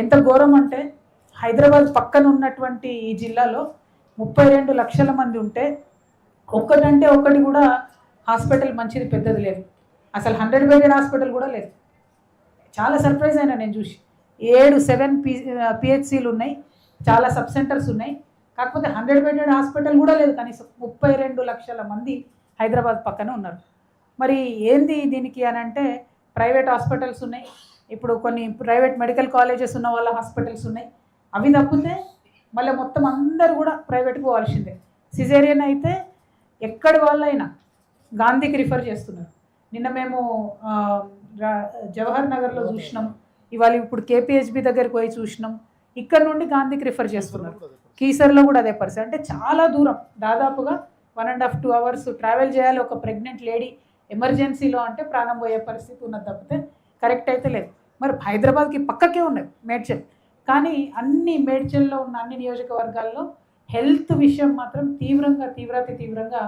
ఎంత ఘోరం అంటే హైదరాబాద్ పక్కన ఉన్నటువంటి ఈ జిల్లాలో 32 లక్షల మంది ఉంటే ఒక్కటంటే ఒక్కటి కూడా హాస్పిటల్ మంచిది పెద్దది లేదు. అసలు 100 బెడెడ్ హాస్పిటల్ కూడా లేదు. చాలా సర్ప్రైజ్ అయినా నేను చూసి. 7 పిహెచ్సిలు ఉన్నాయి, చాలా సబ్ సెంటర్స్ ఉన్నాయి, కాకపోతే 100 బెడెడ్ హాస్పిటల్ కూడా లేదు. కనీసం 32 లక్షల మంది హైదరాబాద్ పక్కన ఉన్నారు. మరి ఏంది దీనికి అని అంటే ప్రైవేట్ హాస్పిటల్స్ ఉన్నాయి, ఇప్పుడు కొన్ని ప్రైవేట్ మెడికల్ కాలేజెస్ ఉన్న వాళ్ళ హాస్పిటల్స్ ఉన్నాయి. అవి తప్పితే మళ్ళీ మొత్తం అందరూ కూడా ప్రైవేట్కి పోవాల్సిందే. సిజేరియన్ అయితే ఎక్కడి వాళ్ళైనా గాంధీకి రిఫర్ చేస్తున్నారు. నిన్న మేము జవహర్ నగర్లో చూసినాం, ఇవాళ ఇప్పుడు కేపీహెచ్బి దగ్గరికి పోయి చూసినాం. ఇక్కడ నుండి గాంధీకి రిఫర్ చేస్తున్నారు. కీసర్లో కూడా అదే పరిస్థితి. అంటే చాలా దూరం, దాదాపుగా 1.5 to 2 hours ట్రావెల్ చేయాలి ఒక ప్రెగ్నెంట్ లేడీ ఎమర్జెన్సీలో అంటే ప్రాణం పోయే పరిస్థితి ఉన్నది తప్పితే కరెక్ట్ అయితే లేదు. మరి హైదరాబాద్కి పక్కకే ఉన్నది మేడ్చల్, కానీ అన్ని మేడ్చల్లో ఉన్న అన్ని నియోజకవర్గాల్లో హెల్త్ విషయం మాత్రం తీవ్రంగా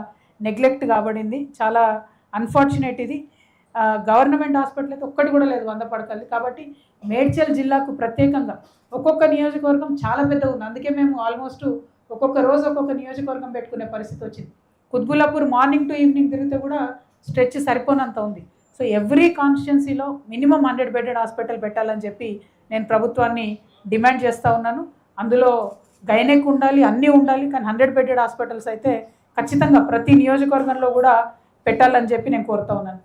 నెగ్లెక్ట్ కాబడింది. చాలా అన్ఫార్చునేట్ ఇది. గవర్నమెంట్ హాస్పిటల్ అయితే ఒక్కటి కూడా లేదు 100 పడకలు. కాబట్టి మేడ్చల్ జిల్లాకు ప్రత్యేకంగా ఒక్కొక్క నియోజకవర్గం చాలా పెద్దగా ఉంది. అందుకే మేము ఆల్మోస్ట్ ఒక్కొక్క రోజు ఒక్కొక్క నియోజకవర్గం పెట్టుకునే పరిస్థితి వచ్చింది. కుత్బుల్లాపూర్ మార్నింగ్ టు ఈవినింగ్ తిరిగితే కూడా స్ట్రెచ్ సరిపోనంత ఉంది. సో ఎవ్రీ కాన్స్టిట్యున్సీలో మినిమం 100 బెడెడ్ హాస్పిటల్ పెట్టాలని చెప్పి నేను ప్రభుత్వాన్ని డిమాండ్ చేస్తూ ఉన్నాను. అందులో గైనెక్ ఉండాలి, అన్నీ ఉండాలి, కానీ 100 బెడెడ్ హాస్పిటల్స్ అయితే ఖచ్చితంగా ప్రతి నియోజకవర్గంలో కూడా పెట్టాలని చెప్పి నేను కోరుతూ ఉన్నాను.